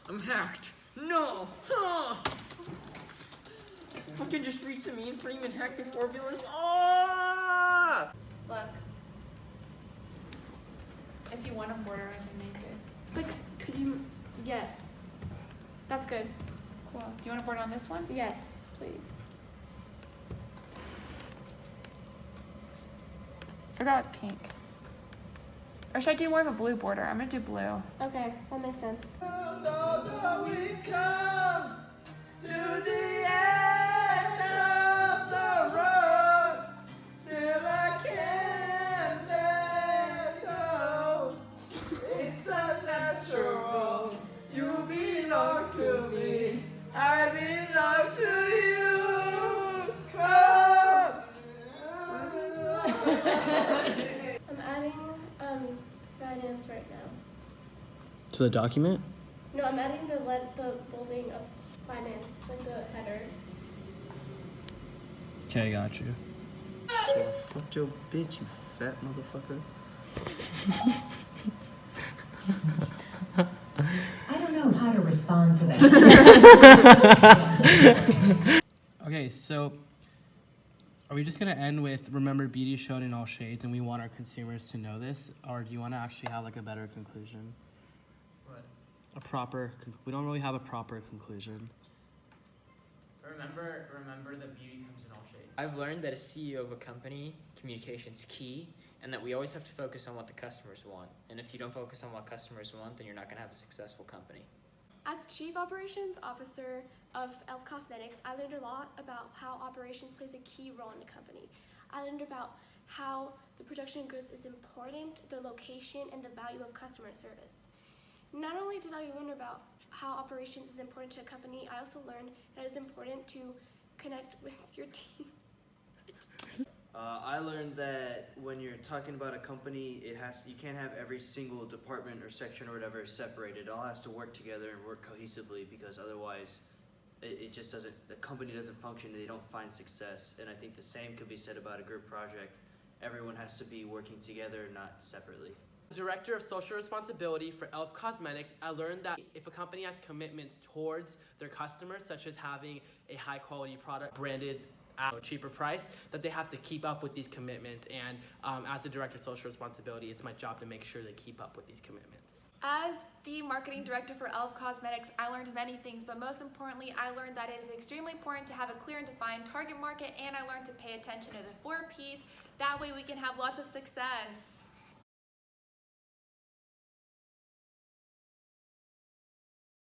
I'm hacked. No. Huh. Fucking just reach the mainframe and hack the formulas. Ah! Look. If you want a border, I can make it. Like, could you? Yes. That's good. Cool. Do you want a border on this one? Yes, please. Forgot pink. Or should I do more of a blue border? I'm gonna do blue. Okay, that makes sense. I'm adding finance right now. To the document? No, I'm adding the bolding of finance, like the header. Okay, I got you. So fuck your bitch, you fat motherfucker. I don't know how to respond to that. Okay, so are we just gonna end with remember beauty is shown in all shades and we want our consumers to know this? Or do you wanna actually have like a better conclusion? What? We don't really have a proper conclusion. Remember the beauty comes in all shades. I've learned that as CEO of a company, communication's key, and that we always have to focus on what the customers want. And if you don't focus on what customers want, then you're not gonna have a successful company. As Chief Operations Officer of e.l.f. Cosmetics, I learned a lot about how operations plays a key role in the company. I learned about how the production of goods is important, the location, and the value of customer service. Not only did I learn about how operations is important to a company, I also learned that it's important to connect with your team. I learned that when you're talking about a company, you can't have every single department or section or whatever separated. It all has to work together and work cohesively, because otherwise it just doesn't, the company doesn't function and they don't find success. And I think the same could be said about a group project. Everyone has to be working together, not separately. Director of Social Responsibility for e.l.f. Cosmetics, I learned that if a company has commitments towards their customers, such as having a high quality product branded at a cheaper price, that they have to keep up with these commitments. And as a Director of Social Responsibility, it's my job to make sure they keep up with these commitments. As the marketing director for e.l.f. Cosmetics, I learned many things, but most importantly, I learned that it is extremely important to have a clear and defined target market, and I learned to pay attention to the 4 Ps. That way we can have lots of success.